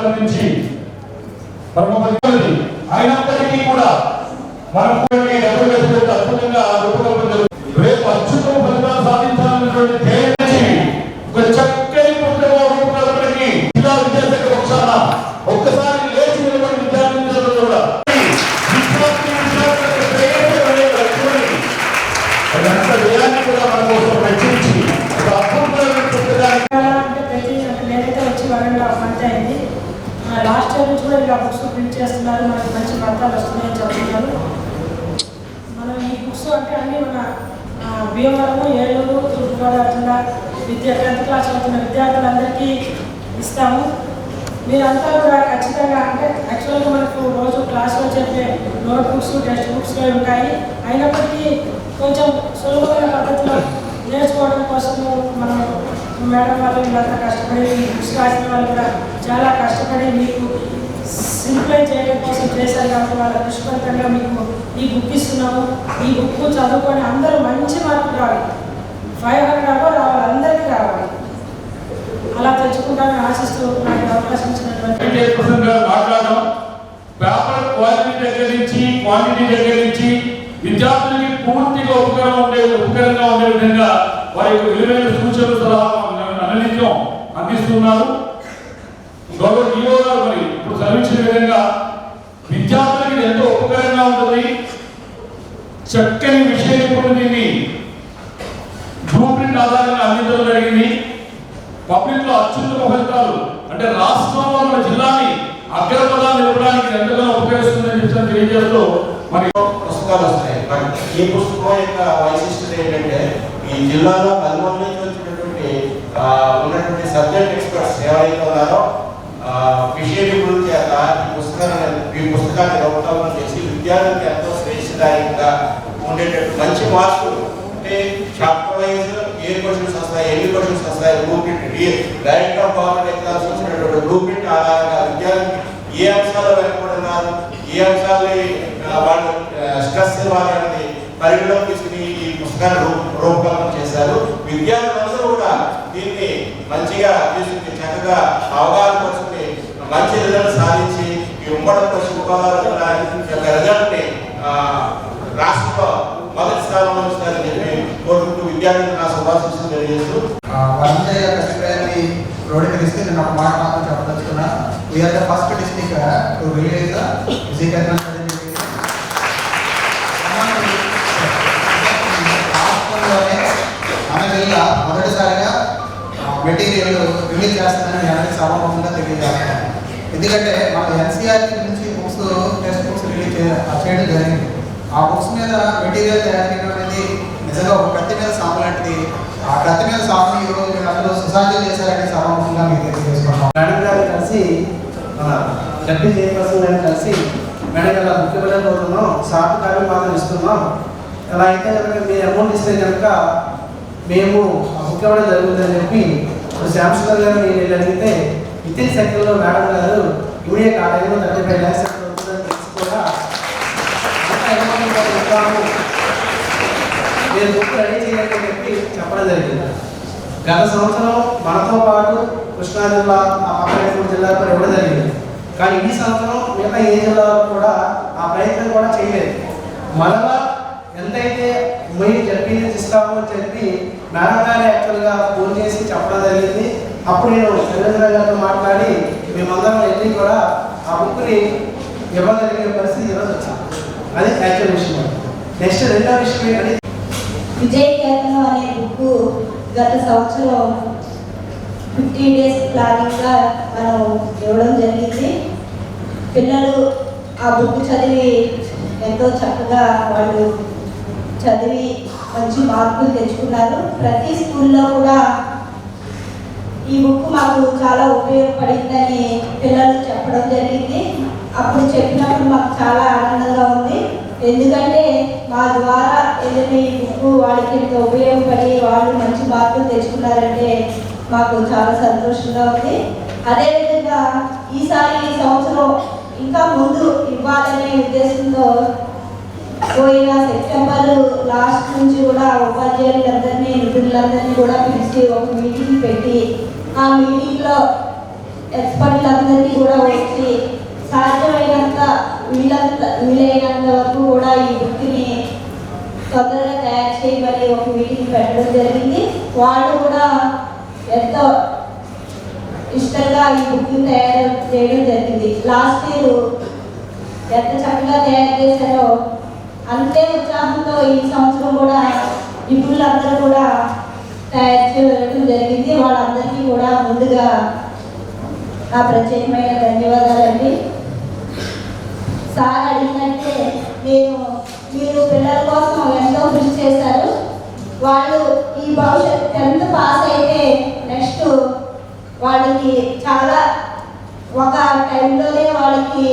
సంబంధించి అయినప్పటికీ కూడా మనం అద్భుతంగా రూపకల్పన రేపు అత్యుత్తమ ఫలితాలు సాధించాలన్నటువంటి ధ్యేయాన్ని ఒక చక్కని రూపకల్పనకి జిల్లా విద్యాశాఖ పక్షాన ఒక్కసారి లేచి నిలబడి విద్యార్థులు కూడా అదంతా వ్యయాన్ని కూడా మన కోసం రచించి ఒక అద్భుతమైన పుస్తకాన్ని నేనైతే వచ్చి వరంగా మంత్ అయింది. లాస్ట్ ఇయర్ నుంచి కూడా ఇలా బుక్స్ ప్రింట్ చేస్తున్నారు, మనకి మంచి ఫలితాలు వస్తున్నాయని చెప్తున్నారు. మనం ఈ బుక్స్ అంటే అన్నీ మన భీమవరము, ఏలూరు, తూర్పుగోదావరి జిల్లా 10th క్లాస్ అవుతున్న విద్యార్థులందరికీ ఇస్తాము. మీరంతా కూడా ఖచ్చితంగా అంటే యాక్చువల్గా మనకు రోజు క్లాస్లో చెప్పే నోట్ బుక్స్, టెక్స్ట్ బుక్స్ ఉంటాయి. అయినప్పటికీ కొంచెం సులభమైన పద్ధతిలో నేర్చుకోవడం కోసము మనం మేడం వాళ్ళు వీళ్ళంతా కష్టపడి బుక్స్ రాసిన వాళ్ళు కూడా చాలా కష్టపడి మీకు సింప్లై చేయడం కోసం చేశారు. కాబట్టి వాళ్ళ దుష్ఫలితంగా మీకు ఈ బుక్ ఇస్తున్నాము. ఈ బుక్ చదువుకొని అందరూ మంచి మార్కులు రావాలి, 500 అబో రావాలి, అందరికీ రావాలి. అలా తెచ్చుకుంటామని ఆశిస్తూ నాకు అవకాశం ఇచ్చినటువంటి మాట్లాడడం పేపర్ క్వాలిటీ దగ్గర నుంచి క్వాంటిటీ దగ్గర నుంచి విద్యార్థులకి పూర్తిగా ఉపకరంగా ఉండే విధంగా వారి యొక్క విలువైన సూచనలు సలహాలు అననిత్యం అందిస్తున్నారు. గౌరవ డిఓ గారు మరి ఇప్పుడు చదివించిన విధంగా విద్యార్థులకి ఎంతో ఉపకరంగా ఉంటుంది. చక్కని విషయం ఇప్పుడు దీన్ని బ్లూ ప్రింట్ ఆధారంగా అందించడం జరిగింది. పబ్లిక్ లో అత్యుత్తమ ఫలితాలు అంటే రాష్ట్రంలో మన జిల్లాని అగ్రపదాన్ని నిలపడానికి ఎంతగానో ఉపయోగిస్తుందని చెప్పి తెలియజేస్తూ మరి పుస్తకాలు వస్తాయి. ఈ పుస్తకం యొక్క వైశిష్టత ఏంటంటే ఈ జిల్లాలో 10 మంది నుంచి వచ్చినటువంటి ఉన్నటువంటి సబ్జెక్ట్ ఎక్స్పర్ట్స్ ఎవరైతే ఉన్నారో విషయ నిపుణుల చేత ఈ పుస్తకాన్ని రూపకల్పన చేసి విద్యార్థులకు ఎంతో శ్రేయస్దాయకంగా ఉండేటట్టు మంచి మార్కులు అంటే చాప్టర్ వైజ్ ఏ క్వశ్చన్స్ వస్తాయి, ఎన్ని క్వశ్చన్స్ వస్తాయి, blue print direct off government exams వచ్చినటువంటి బ్లూ ప్రింట్ ఆధారంగా విద్యార్థులు ఏ అంశాలు వెనుకబడినారు, ఏ అంశాలని వాళ్ళు స్ట్రెస్ ఇవ్వాలనేది పరిగణలోకి తీసుకుని ఈ పుస్తకాన్ని రూపకల్పన చేశారు. విద్యార్థులందరూ కూడా దీన్ని మంచిగా తీసుకుని చక్కగా అవగాహన పరుచుకుని మంచి రిజల్ట్ సాధించి ఈ ఉమ్మడి పశ్చిమ గోదావరి యొక్క రిజల్ట్ని రాష్ట్రంలో మొదటి స్థానంలో ఉంచుతారని చెప్పి కోరుకుంటూ విద్యార్థులకు నా శుభాశీస్సులు తెలియజేస్తూ వరంగల్ కష్టపడి రోడ్డుకరిస్తే నేను ఒక మాట మాత్రం చెప్పదలుచుకున్నా. We are the first district to release physical రాష్ట్రంలోనే మన జిల్లా మొదటిసారిగా మెటీరియల్ రిలీజ్ చేస్తుందని అందరికీ సభాముఖంగా తెలియజేస్తాను. ఎందుకంటే మన ఎన్సీఆర్టీ నుంచి బుక్స్ టెక్స్ట్ బుక్స్ రిలీజ్ చేయడం జరిగింది. ఆ బుక్స్ మీద మెటీరియల్ తయారు చేయడం అనేది నిజంగా ఒక కత్తి మీద సాము లాంటిది. ఆ కత్తి మీద సాముని ఈరోజు మీరు అందరూ సుసాధ్యం చేశారని సభాముఖంగా మీకు తెలియజేసుకుంటాం. మేడం గారు కలిసి డెప్యూటీ చైర్పర్సన్ గారిని కలిసి మేడం గారు ముఖ్యమైన కోరుతున్నాం, సాఫ్ట్ కాపీ మాత్రం ఇస్తున్నాం, అలా అయితే కనుక మీరు అమౌంట్ ఇస్తే కనుక మేము ముఖ్యమైన జరుగుతుందని చెప్పి ఇప్పుడు శాంసంగ్ గారు నేను అడిగితే విత్ ఇన్ సెకండ్లో మేడం గారు ఇమీడియట్ ఆ టైంలో 35 lakhs అవుతుందని తెలిసి కూడా మీరు బుక్ రెడీ చేయాలని చెప్పి చెప్పడం జరిగింది. గత సంవత్సరం మనతో పాటు కృష్ణా జిల్లా ఆ పక్కన జిల్లా కూడా ఇవ్వడం జరిగింది. కానీ ఈ సంవత్సరం మిగతా ఏ జిల్లాలో కూడా ఆ ప్రయత్నం కూడా చేయలేదు. మరలా ఎంతైతే మీరు చెప్పి ఇస్తామో అని చెప్పి మేడం గారు యాక్చువల్గా ఫోన్ చేసి చెప్పడం జరిగింది. అప్పుడు నేను రవీంద్ర గారితో మాట్లాడి మేమందరం వెళ్ళి కూడా ఆ బుక్ని ఇవ్వగలిగే పరిస్థితి ఈరోజు వచ్చింది. అది యాక్చువల్ విషయం. నెక్స్ట్ రెండో విషయం ఏంటంటే విజయ్ కేతనం అనే బుక్ గత సంవత్సరం 15 days ప్లానింగ్గా మనం ఇవ్వడం జరిగింది. పిల్లలు ఆ బుక్ చదివి ఎంతో చక్కగా వాళ్ళు చదివి మంచి మార్కులు తెచ్చుకున్నారు. ప్రతి స్కూల్లో కూడా ఈ బుక్ మాకు చాలా ఉపయోగపడిందని పిల్లలు చెప్పడం జరిగింది. అప్పుడు చెప్పినప్పుడు మాకు చాలా ఆనందంగా ఉంది. ఎందుకంటే మా ద్వారా ఏదైనా ఈ బుక్ వాళ్ళకి ఎంతో ఉపయోగపడి వాళ్ళు మంచి మార్కులు తెచ్చుకున్నారంటే మాకు చాలా సంతోషంగా ఉంది. అదేవిధంగా ఈ సంవత్సరం ఇంకా ముందు ఇవ్వాలనే ఉద్దేశంతో పోయిన సెప్టెంబర్ లాస్ట్ నుంచి కూడా ఉపాధ్యాయులందరినీ నిపుణులందరినీ కూడా పిలిచి ఒక మీటింగ్ పెట్టి ఆ మీటింగ్లో ఎక్స్పర్ట్లందరినీ కూడా వచ్చి సాధ్యమైనంత వీలైనంత వరకు కూడా ఈ బుక్ని తొందరగా తయారు చేయమని ఒక మీటింగ్ పెట్టడం జరిగింది. వాళ్ళు కూడా ఎంతో ఇష్టంగా ఈ బుక్ని తయారు చేయడం జరిగింది. లాస్ట్ ఇయర్ ఎంత చక్కగా తయారు చేశారో అంతే ఉత్సాహంతో ఈ సంవత్సరం కూడా నిపుణులందరూ కూడా తయారు చేయడం జరిగింది. వాళ్ళందరికీ కూడా ముందుగా నా ప్రత్యేకమైన ధన్యవాదాలండి. సార్ అడిగినట్టే మీరు పిల్లల కోసం ఎంతో కృషి చేశారు. వాళ్ళు ఈ భవిష్యత్ 10th పాస్ అయితే నెక్స్ట్ వాళ్ళకి చాలా ఒక టైంలోనే వాళ్ళకి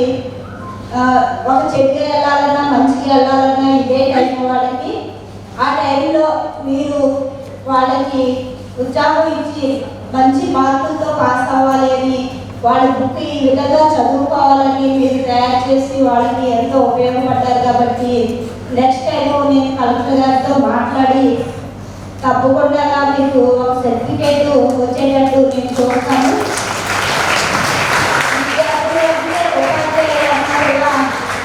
ఒక చెట్టుగా వెళ్ళాలన్నా మంచిగా వెళ్ళాలన్నా ఇదే టైం వాళ్ళకి. ఆ టైంలో మీరు వాళ్ళకి ఉత్సాహం ఇచ్చి మంచి మార్కులతో పాస్ అవ్వాలి అని వాళ్ళ బుక్ ఈ విధంగా చదువుకోవాలని మీరు తయారు చేసి వాళ్ళకి ఎంతో ఉపయోగపడ్డారు. కాబట్టి నెక్స్ట్ టైం నేను కలెక్టర్ గారితో మాట్లాడి తప్పకుండా మీకు ఒక సర్టిఫికేట్ వచ్చేటట్టు నేను చూస్తాను.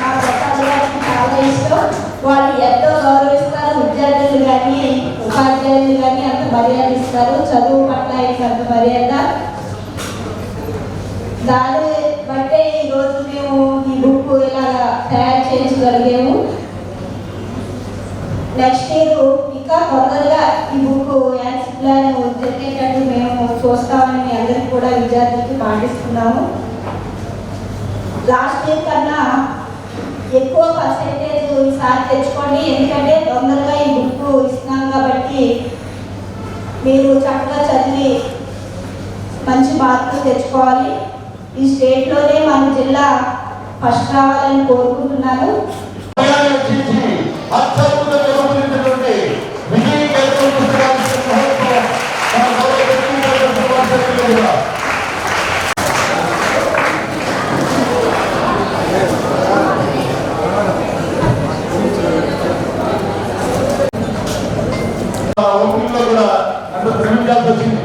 మా ప్రసాద్ గారికి చాలా ఇష్టం. వాళ్ళు ఎంతో గౌరవిస్తారు. విద్యార్థులు కానీ ఉపాధ్యాయులు కానీ అంత మర్యాద ఇస్తారు. చదువు పట్ల అంత మర్యాద. దాన్ని బట్టే ఈరోజు మేము ఈ బుక్ ఇలా తయారు చేయించగలిగాము. నెక్స్ట్ ఇయర్ ఇంకా తొందరగా ఈ బుక్ యాక్షన్ ప్లాన్ జరిగేటట్టు మేము చూస్తామని మీ అందరికీ కూడా విద్యార్థులకి పాటిస్తున్నాము. లాస్ట్ ఇయర్ కన్నా ఎక్కువ పర్సెంటేజ్ ఈసారి తెచ్చుకోండి. ఎందుకంటే తొందరగా ఈ బుక్ ఇస్తున్నాం కాబట్టి మీరు చక్కగా చదివి మంచి మార్కులు తెచ్చుకోవాలి. ఈ స్టేట్లోనే మన జిల్లా ఫస్ట్ రావాలని కోరుకుంటున్నాను. కూడా అందరూ శ్రమించాల్సి వచ్చింది.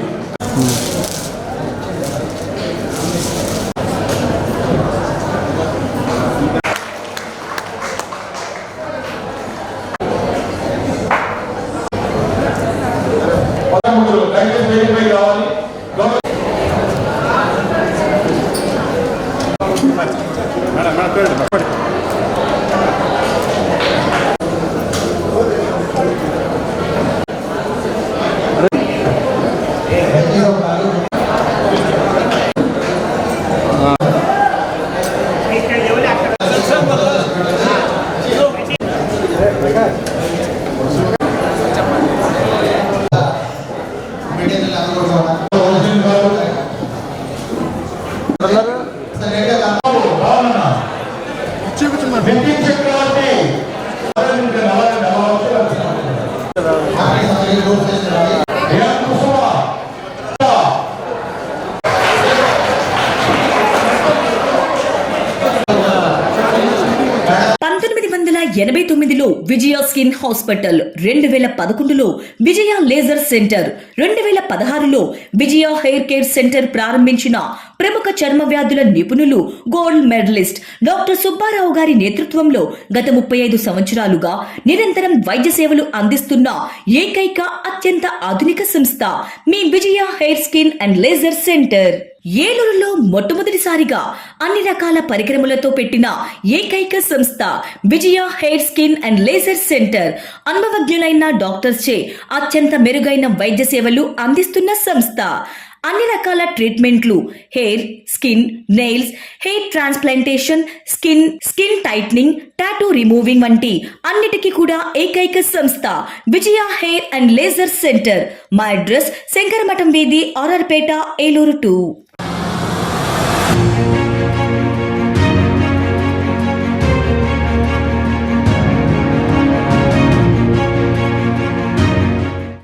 విజయ స్కిన్ హాస్పిటల్, 2011లో విజయ లేజర్ సెంటర్, 2016లో విజయ హెయిర్ కేర్ సెంటర్ ప్రారంభించిన ప్రముఖ చర్మ వ్యాధుల నిపుణులు గోల్డ్ మెడలిస్ట్ డాక్టర్ సుబ్బారావు గారి నేతృత్వంలో గత 35 సంవత్సరాలుగా నిరంతరం వైద్య సేవలు అందిస్తున్న ఏకైక అత్యంత ఆధునిక సంస్థ మీ Vijaya hair skin and laser centre. ఏలూరులో మొట్టమొదటిసారిగా అన్ని రకాల పరికరములతో పెట్టిన ఏకైక సంస్థ Vijaya hair skin and laser centre. అనుభవజ్ఞులైన డాక్టర్స్ చే అత్యంత మెరుగైన వైద్య సేవలు అందిస్తున్న సంస్థ. అన్ని రకాల ట్రీట్మెంట్లు, hair, skin, nails, hair transplantation, skin tightening, tattoo removing వంటి అన్నిటికీ కూడా ఏకైక సంస్థ Vijaya hair and laser centre. మా అడ్రస్ శంకరమఠం వీధి, ఆర్ఆర్పేట, ఏలూరు 2.